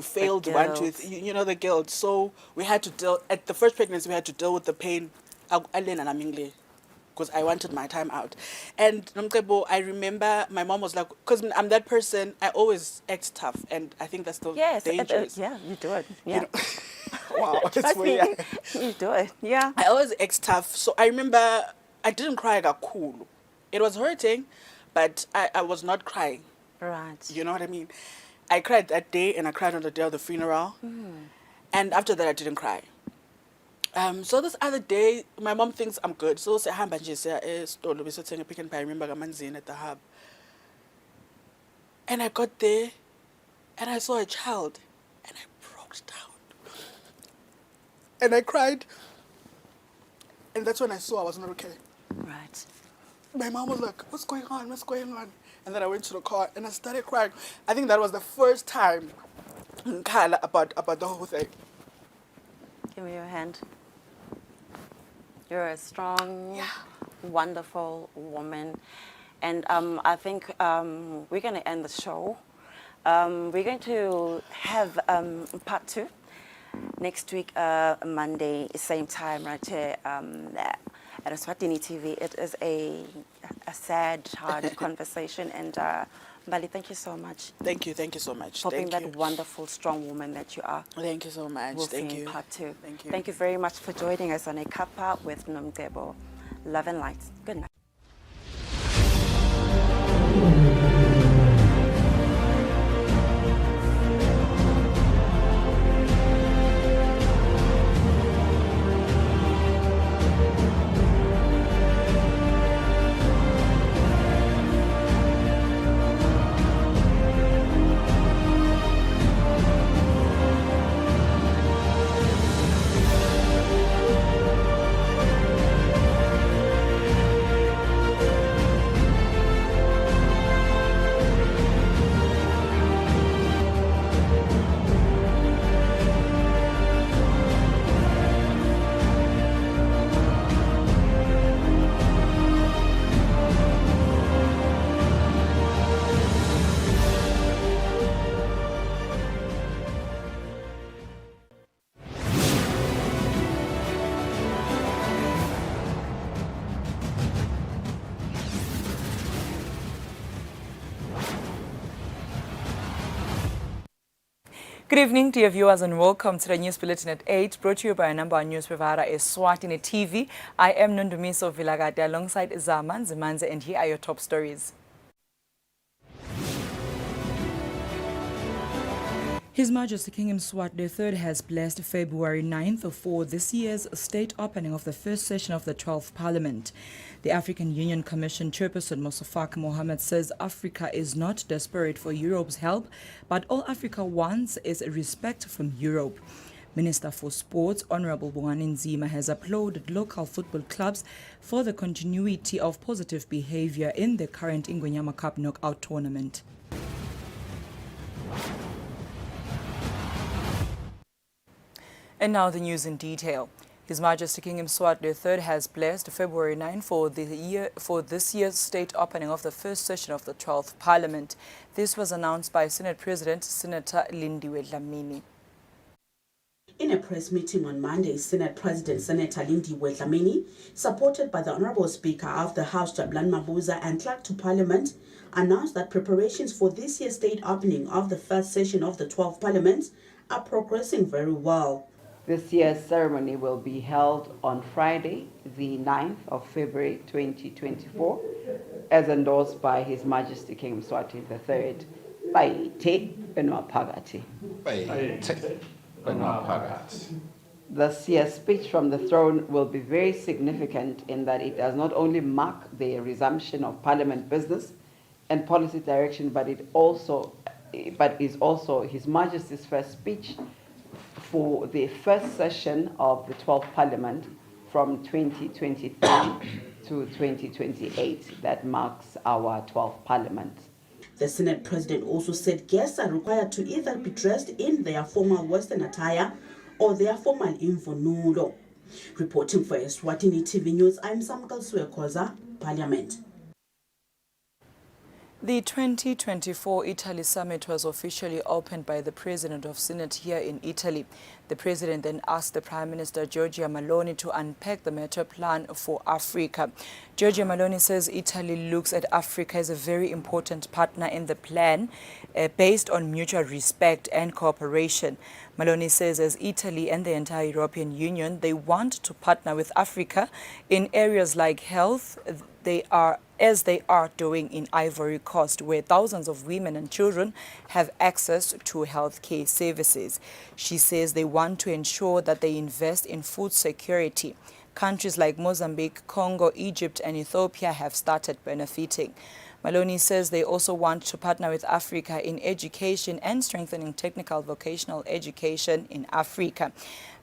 failed one, two, you know, the guilt. So we had to deal, at the first pregnancy, we had to deal with the pain. Because I wanted my time out. And Nomcebo, I remember my mom was like, because I'm that person, I always act tough. And I think that's the dangerous. Yeah, you do it. Yeah. You know, wow, that's Trust me, weird. you do it. Yeah. I always act tough. So I remember I didn't cry, I got cool. It was hurting, but I was not crying. Right. You know what I mean? I cried that day and I cried on the day of the funeral. And after that, I didn't cry. So this other day, my mom thinks I'm good. So sihamba nje siya esitolo besothenga Pick n Pay, I remember kaManzini at the hub. And I got there and I saw a child and I broke down. And I cried. And that's when I saw I was not okay. Right. My mom was like, what's going on? What's going on? And then I went to the car and I started crying. I think that was the first time about the whole thing. Give me your hand. You're a strong, wonderful woman. And I think we're going to end the show. We're going to have part 2 next week, Monday, same time, right here at Eswatini TV. It is a sad, hard conversation. And Mbali, thank you so much. Thank you so much. For being that wonderful, strong woman that you are. Thank you so much. We'll thank see you you. in part 2. Thank you. Thank you very much for joining us on a cuppa with Nomcebo. Love and light. Good night. Good evening, dear viewers, and welcome to the News Bulletin at 8, brought to you by a number of news provider Eswatini TV. I am Nondumiso Vilagate alongside Zaman Zimanze, and here are your top stories. His Majesty King Mswati III has blessed February 9th for this year's state opening of the first session of the 12th Parliament. The African Union Commission chairperson Mosafak Mohammed says Africa is not desperate for Europe's help, but all Africa wants is respect from Europe. Minister for Sports, Honorable Bongani Nzima, has applauded local football clubs for the continuity of positive behavior in the current Ingwenyama Cup knockout tournament. And now the news in detail. His Majesty King Mswati III has blessed February 9 for this year's state opening of the first session of the 12th Parliament. This was announced by Senate President Senator Lindiwe Dlamini. In a press meeting on Monday, Senate President Senator Lindiwe Dlamini, supported by the Honourable Speaker of the House Jabulani Mabuza and Clerk to Parliament, announced that preparations for this year's state opening of the first session of the 12th Parliament are progressing very well. This year's ceremony will be held on Friday, the 9th of February 2024, as endorsed by His Majesty King Mswati III. Baite Benwapagati. This year's speech from the throne will be very significant in that it does not only mark the resumption of Parliament business and policy direction, but is also His Majesty's first speech for the first session of the 12th Parliament from 2023 to 2028. That marks our 12th Parliament. The Senate President also said guests are required to either be dressed in their formal Western attire or their formal imvunulo. Reporting for Eswatini TV News, I'm Samkal Suekoza, Parliament. The 2024 Italy summit was officially opened by the President of Senate here in Italy. The President then asked the Prime Minister Giorgia Meloni to unpack the matter plan for Africa. Giorgia Meloni says Italy looks at Africa as a very important partner in the plan based on mutual respect and cooperation. Meloni says as Italy and the entire European Union, they want to partner with Africa in areas like health, as they are doing in Ivory Coast, where thousands of women and children have access to healthcare services. She says they want to ensure that they invest in food security. Countries like Mozambique, Congo, Egypt, and Ethiopia have started benefiting. Meloni says they also want to partner with Africa in education and strengthening technical vocational education in Africa.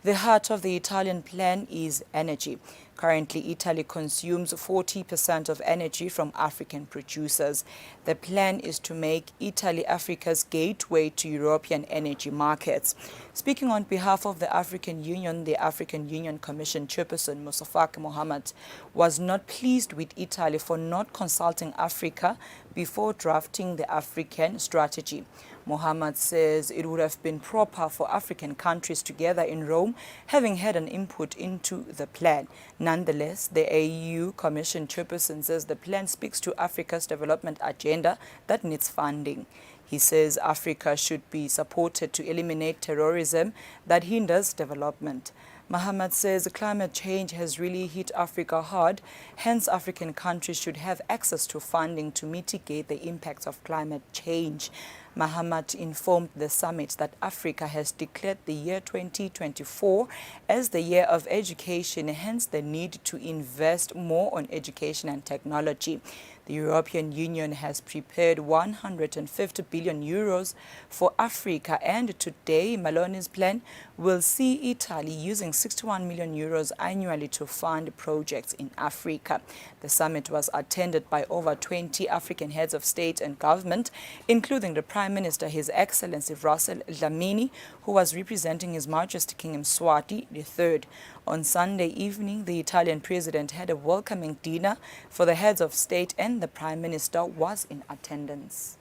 The heart of the Italian plan is energy. Currently, Italy consumes 40% of energy from African producers. The plan is to make Italy Africa's gateway to European energy markets. Speaking on behalf of the African Union Commission chairperson Moussa Mohammed was not pleased with Italy for not consulting Africa before drafting the African strategy. Mohammed says it would have been proper for African countries together in Rome having had an input into the plan. Nonetheless, the AU Commission chairperson says the plan speaks to Africa's development agenda that needs funding. He says Africa should be supported to eliminate terrorism that hinders development. Mohammed says climate change has really hit Africa hard, hence African countries should have access to funding to mitigate the impacts of climate change. Mohammed informed the summit that Africa has declared the year 2024 as the year of education, hence the need to invest more on education and technology. The European Union has prepared 150 billion euros for Africa, and today Meloni's plan will see Italy using 61 million euros annually to fund projects in Africa. The summit was attended by over 20 African heads of state and government, including the Prime Minister, His Excellency Russell Dlamini, who was representing His Majesty King Eswatini III. On Sunday evening, the Italian president had a welcoming dinner for the heads of state, and the Prime Minister was in attendance.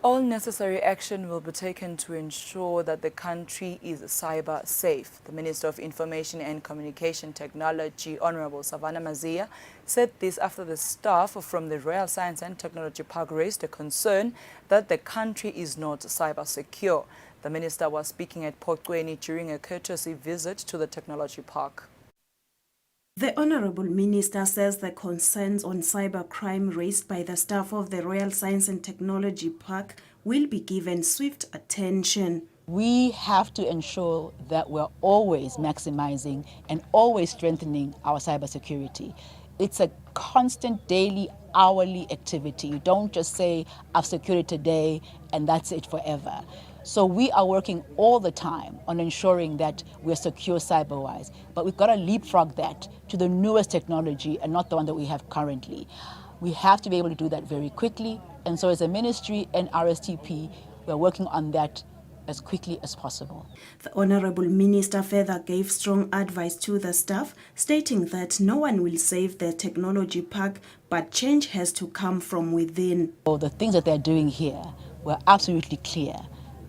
All necessary action will be taken to ensure that the country is cyber safe. The Minister of Information and Communication Technology, Honorable Savannah Mazia, said this after the staff from the Royal Science and Technology Park raised a concern that the country is not cyber secure. The minister was speaking at Poqweni during a courtesy visit to the technology park. The Honourable Minister says the concerns on cybercrime raised by the staff of the Royal Science and Technology Park will be given swift attention. We have to ensure that we're always maximizing and always strengthening our cybersecurity. It's a constant daily, hourly activity. You don't just say, I've secured it today and that's it forever. So we are working all the time on ensuring that we're secure cyber-wise, but we've got to leapfrog that to the newest technology and not the one that we have currently. We have to be able to do that very quickly, and so as a ministry and RSTP, we're working on that as quickly as possible. The Honourable Minister further gave strong advice to the staff, stating that no one will save the technology park, but change has to come from within. So the things that they're doing here, we're absolutely clear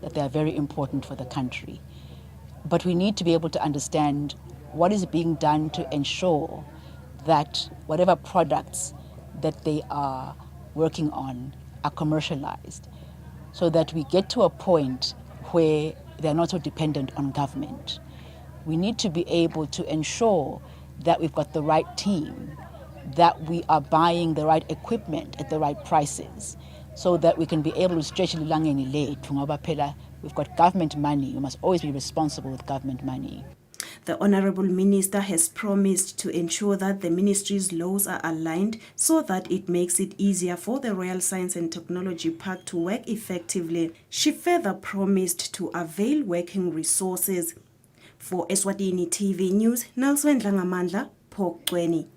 that they are very important for the country. But we need to be able to understand what is being done to ensure that whatever products that they are working on are commercialized, so that we get to a point where they're not so dependent on government. We need to be able to ensure that we've got the right team, that we are buying the right equipment at the right prices, so that we can be able to stretch langeni lethu ngoba phela we've got government money. We must always be responsible with government money. The Honourable Minister has promised to ensure that the ministry's laws are aligned so that it makes it easier for the Royal Science and Technology Park to work effectively. She further promised to avail working resources. For Eswatini TV News, Nelson Dlangamandla, Poqweni.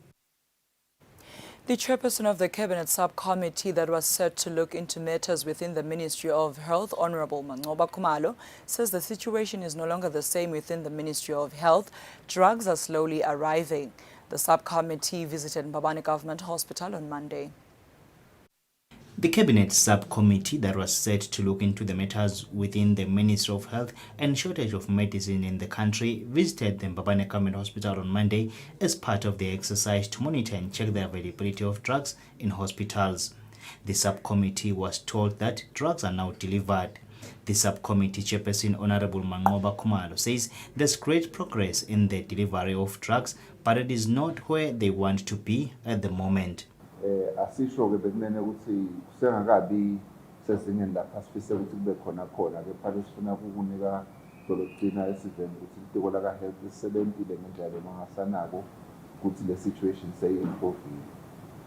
The chairperson of the Cabinet Subcommittee that was set to look into matters within the Ministry of Health, Honorable Mancoba Khumalo, says the situation is no longer the same within the Ministry of Health. Drugs are slowly arriving. The subcommittee visited Mbabane Government Hospital on Monday. The Cabinet Subcommittee that was set to look into the matters within the Ministry of Health and shortage of medicine in the country visited the Mbabane Government Hospital on Monday as part of the exercise to monitor and check the availability of drugs in hospitals. The subcommittee was told that drugs are now delivered. The subcommittee chairperson, Honorable Mangoba Kumalo, says there's great progress in the delivery of drugs, but it is not where they want to be at the moment. Asisho ke bekunene ukuthi kusengakabi sezingeni lapha sifise ukuthi kube khona ke phela sifuna ukukunika dolokugcina esiveni ukuthi itiko la ka health isebentile ngendlela mangasanako ukuthi le situation say improve.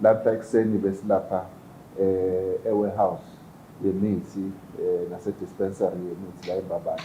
Lapha ekseni besilapha warehouse yemithi nase dispensary yemithi la eMbabane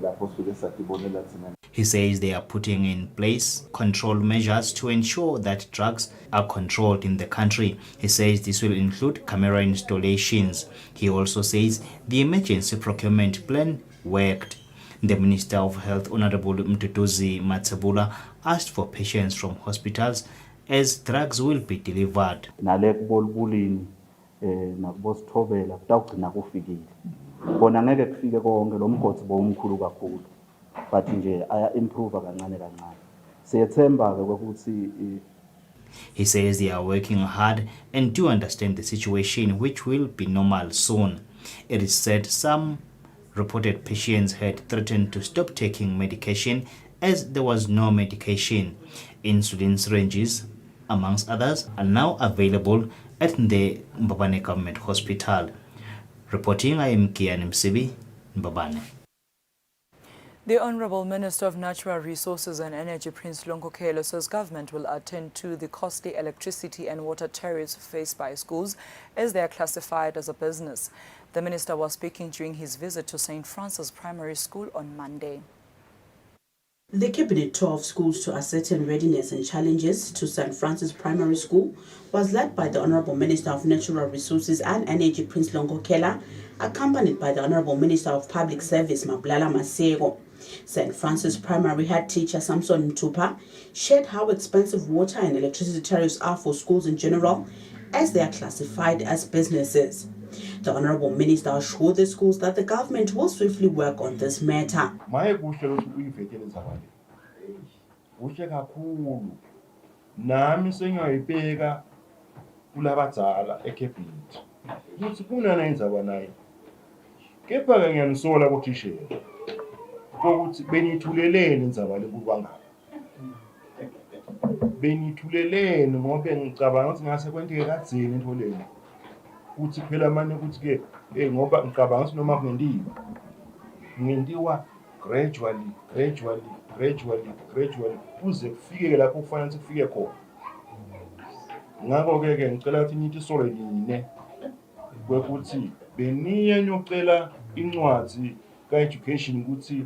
lapho sifike satibonela thina. He says they are putting in place control measures to ensure that drugs are controlled in the country. He says this will include camera installations. He also says the emergency procurement plan worked. The Minister of Health, Honorable Mtutuzi Matsabula, asked for patience from hospitals as drugs will be delivered. Nale kubolibulini nakubosithobela kutawugcina kufikile. Bona ngeke kufike konke lo mgodi bomkhulu kakhulu. But nje aya improve kancane kancane. Siyethemba ke ukuthi. He says they are working hard and do understand the situation, which will be normal soon. It is said some reported patients had threatened to stop taking medication as there was no medication. Insulin syringes, amongst others, are now available at the Mbabane Government Hospital. Reporting, I am Kian Msibi, Mbabane. The Honourable Minister of Natural Resources and Energy, Prince Lonkokelo, says government will attend to the costly electricity and water tariffs faced by schools as they are classified as a business. The minister was speaking during his visit to St. Francis Primary School on Monday. The Cabinet tour of schools to ascertain readiness and challenges to St. Francis Primary School was led by the Honourable Minister of Natural Resources and Energy, Prince Lonkokelo, accompanied by the Honourable Minister of Public Service, Mablala Masego. St. Francis Primary head teacher Samson Mtupa shared how expensive water and electricity tariffs are for schools in general as they are classified as businesses. The Honourable Minister assured the schools that the government will swiftly work on this matter. Nami sengayibheka kulabadzala ecabinet ukuthi kunana indzaba nayo kepha ke ngiyanisola kuthishela ukuthi benithulelene indzaba le kubangaka benithulelene ngoba ngicabanga ukuthi ngase kwenteke kadzeni entoleni ukuthi phela manje ukuthi ke ngoba ngicabanga ukuthi noma kungendiwa gradually kuze kufike lapho kufanele ukuthi kufike khona. Ngakho ke ngicela ukuthi nithi solo line kwekuthi beniye nyocela incwadi ka education ukuthi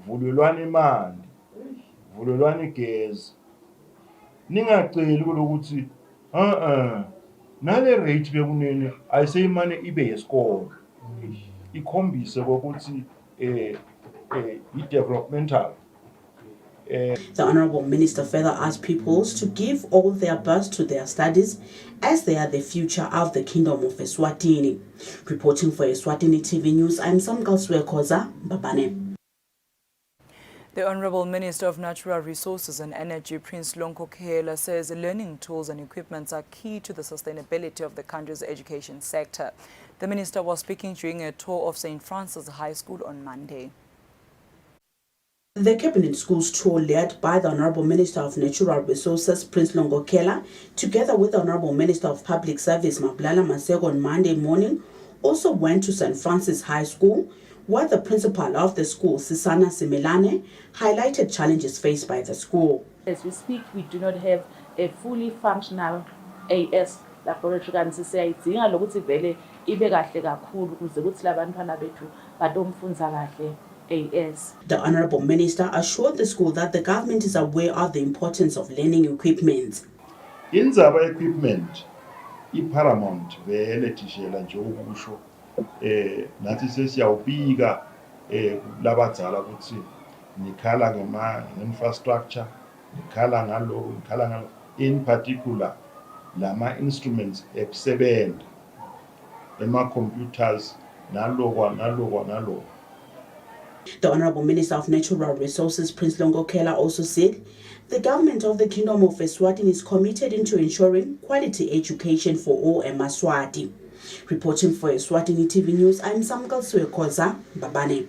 vulelwane imali vulelwane igezi ningaceli ukuthi nale rate bekunene ayiseyimane ibe yesikolo ikhombise ukuthi i-developmental. The Honourable Minister further asked pupils to give all their best to their studies as they are the future of the Kingdom of Eswatini. Reporting for Eswatini TV News, I'm Samgalswe Koza, Mbabane. The Honourable Minister of Natural Resources and Energy, Prince Lonkokelo, says learning tools and equipment are key to the sustainability of the country's education sector. The minister was speaking during a tour of St. Francis High School on Monday. The Cabinet Schools tour led by the Honourable Minister of Natural Resources, Prince Lonkokelo, together with the Honourable Minister of Public Service, Mablala Masego, on Monday morning, also went to St. Francis High School, where the principal of the school, Sisana Similane, highlighted challenges faced by the school. As we speak, we do not have a fully functional AS laboratory kanti siyayidinga lokuthi vele ibe kahle kakhulu ukuze kuthi labantwana bethu batomfunza kahle AS. The Honourable Minister assured the school that the government is aware of the importance of learning equipment. Indzaba equipment iparamount vele tishela nje ukusho nathi sesiyawubika labadzala ukuthi nikhala ngema infrastructure ikhala ngalo, in particular, lama instruments ekusebenta, ema-computers, nalo. The Honorable Minister of Natural Resources, Prince Longokela, also said the government of the Kingdom of Eswatini is committed into ensuring quality education for all Emaswati. Reporting for Eswatini TV News, I'm Samkal Suekoza, Babane.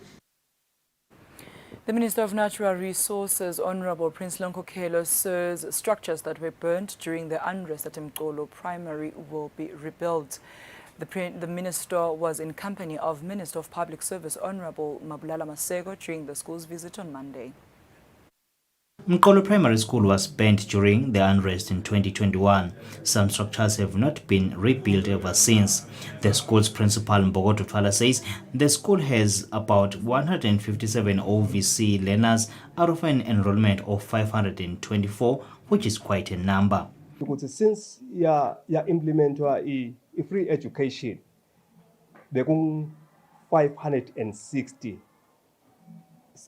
The Minister of Natural Resources, Honorable Prince Longokelo, says structures that were burnt during the unrest at Mqolo Primary will be rebuilt. The minister was in company of Minister of Public Service, Honorable Mabulala Masego, during the school's visit on Monday. Mqolo Primary School was burnt during the unrest in 2021. Some structures have not been rebuilt ever since. The school's principal, Mbogoto Twala, says the school has about 157 OVC learners out of an enrollment of 524, which is quite a number. Because since implementwa free education, there are 560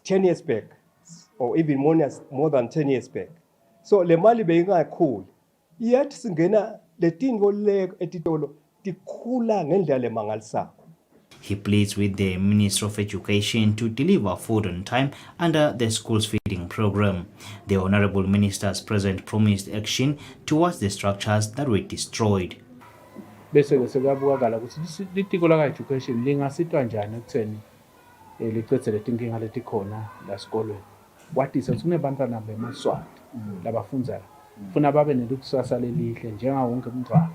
10 years back, or even more than 10 years back. So le mali beyingakhuli, yet singena le tingo le etitolo tikhula ngendlela lemangalisayo. He pleads with the Minister of Education to deliver food on time under the school's feeding program. The Honorable Minister's present promised action towards the structures that were destroyed. Bese sekuyabukakala ukuthi litiko la education lingasitwa njani ekutheni licetse letinkinga letikhona la sikolweni. Kwatise ukuthi kunebantwana bemaswati labafundzayo funa babe nekusasa lelihle njenga wonke umntwana.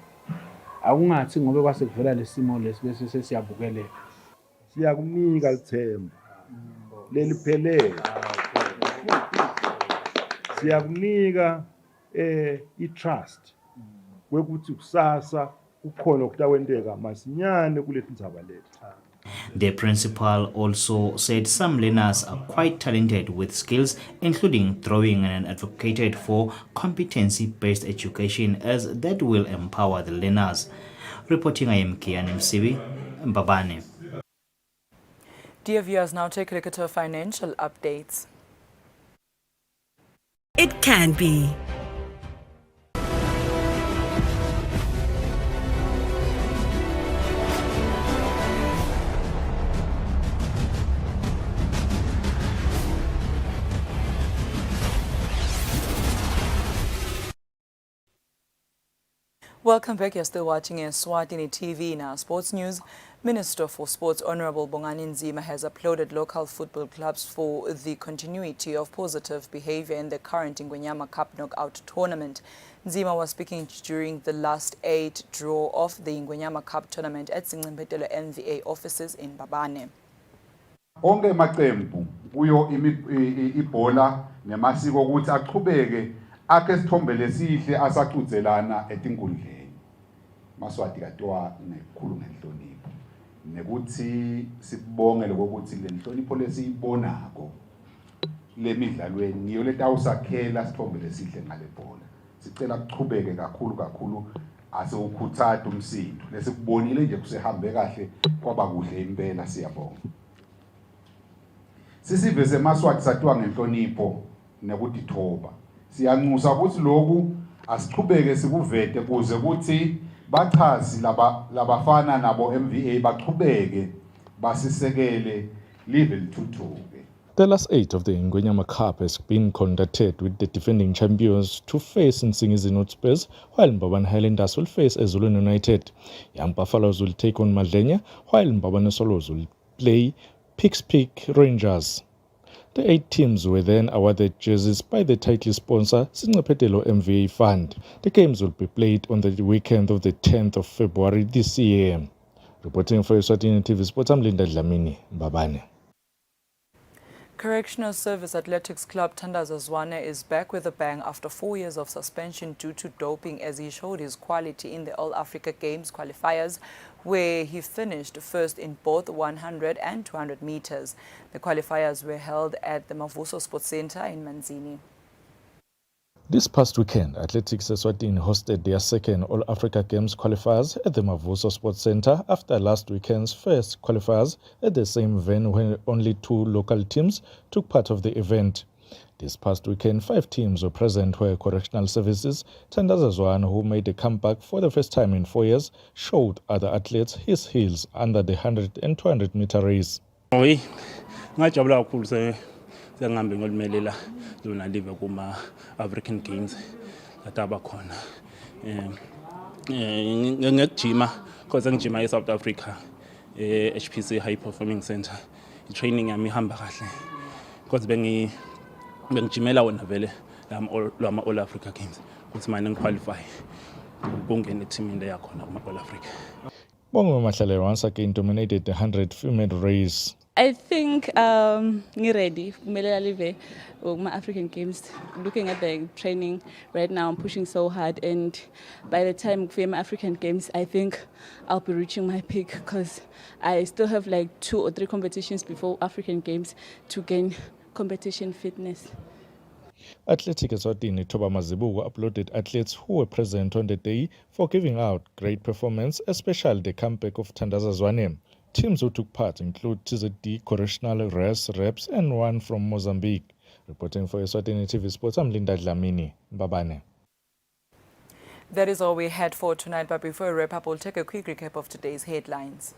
Akungathi ngobe kwase kuvela lesimo lesibese sesiyabukeleka. Siyakunika lithemba leliphelele. Siyakunika i-trust wekuthi kusasa ukhona okutawenteka masinyane kulethi ndzaba lethu. The principal also said some learners are quite talented with skills, including throwing, and advocated for competency-based education as that will empower the learners. Reporting, I am Kian Msibi, Mbabane. Dear viewers, now take a look at our financial updates. It can be. Welcome back. You're still watching Eswatini TV. Now, sports news. Minister for Sports, Honorable Bongani Nzima, has applauded local football clubs for the continuity of positive behavior in the current Ingwenyama Cup knockout tournament. Nzima was speaking during the last 8 draw of the Ingwenyama Cup tournament at Zingimbetelo NVA offices in Babane. Onke maqembu kuyo ibhola nemasiko ukuthi aqhubeke akhe sithombe lesihle asaqhudzelana etinkundleni. Maswati katwa nekhulu ngenhlonipho nekuthi sibonge lokuthi le nhlonipho lesiyibonako lemidlalweni ngiyo letawusakhela sithombe lesihle ngale bhola. Sicela kuqhubeke kakhulu asewukhuthatha umsindo lesikubonile nje kusehambe kahle kwaba kuhle impela siyabonga. Sisiveze Maswati sathiwa ngenhlonipho nekudithoba. Siyanxusa ukuthi lokhu asiqhubeke sikuvete kuze ukuthi bachazi labafana nabo MVA baqhubeke basisekele live lithuthukile. The last 8 of the Ingwenyama Cup has been conducted with the defending champions to face Nsingizini Hotspurs, while Mbabane Highlanders will face Ezulwini United. Young Buffaloes will take on Madlenya, while Mbabane Solos will play Pikes Peak Rangers. The 8 teams were then awarded jerseys by the title sponsor Sincephetelo MVA Fund. The games will be played on the weekend of the 10th of February this year. Reporting for Eswatini TV Sports, I'm Linda Dlamini, Mbabane. Correctional Service Athletics Club Thandaza Zwane is back with a bang after 4 years of suspension due to doping, as he showed his quality in the All Africa Games qualifiers, where he finished first in both 100 and 200 meters. The qualifiers were held at the Mavuso Sports Center in Manzini. This past weekend, Athletics Eswatini hosted their second All-Africa Games qualifiers at the Mavuso Sports Center after last weekend's first qualifiers at the same venue when only 2 local teams took part of the event. This past weekend, 5 teams were present where Correctional Services, Thandazazwana, who made a comeback for the first time in 4 years, showed other athletes his heels under the 100 and 200 meter race. Ngajabula kakhulu sengihambe ngolimelela lona live kuma African Games lataba khona. Ngekujima cause ngijima eSouth Africa HPC High Performing Center. Training yami ihamba kahle. Cause bengijimela wona vele lama All Africa Games. Kuthi manje ngiqualify kungena team le yakhona kuma All Africa. Bongo Mahlale once again dominated the 100 female race. I think I'm ready. My African Games, looking at the training right now, I'm pushing so hard, and by the time for my African Games, I think I'll be reaching my peak because I still have like 2 or 3 competitions before African Games to gain competition fitness. Athletic Eswatini Toba Mazibuko uploaded athletes who were present on the day for giving out great performance, especially the comeback of Thandazazwane. Teams who took part include TZD, Correctional, Res, Reps, and one from Mozambique. Reporting for Eswatini TV Sports, I'm Linda Dlamini. Babane. That is all we had for tonight, but before we wrap up, we'll take a quick recap of today's headlines.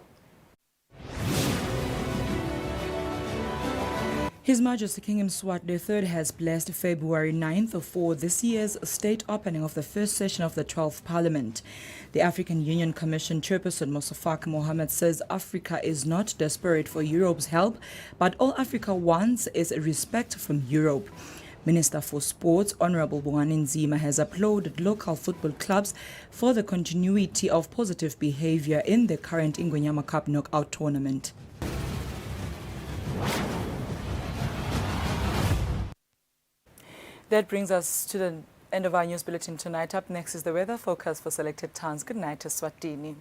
His Majesty King Mswati III has blessed February 9th for this year's state opening of the first session of the 12th Parliament. The African Union Commission Chairperson Mosafak Mohammed says Africa is not desperate for Europe's help, but all Africa wants is respect from Europe. Minister for Sports, Honorable Bongani Nzima, has applauded local football clubs for the continuity of positive behavior in the current Ingwenyama Cup knockout tournament. That brings us to the end of our news bulletin tonight. Up next is the weather forecast for selected towns. Good night, Eswatini.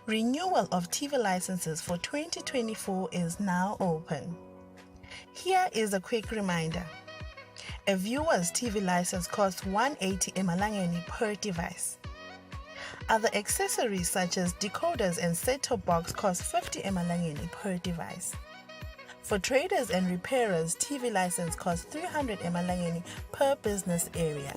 Renewal of TV licenses for 2024 is now open. Here is a quick reminder. A viewer's TV license costs 180 emalangeni per device. Other accessories such as decoders and set-top box cost 50 emalangeni per device. For traders and repairers, TV license costs 300 emalangeni per business area.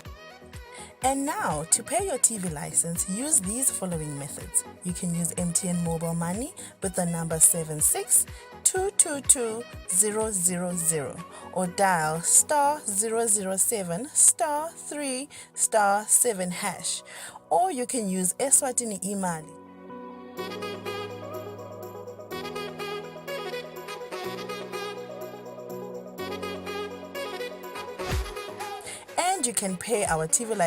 And now, to pay your TV license, use these following methods. You can use MTN Mobile Money with the number 762222000 or dial *007 *3 *7 hash. Or you can use Eswatini Imali. And you can pay our TV license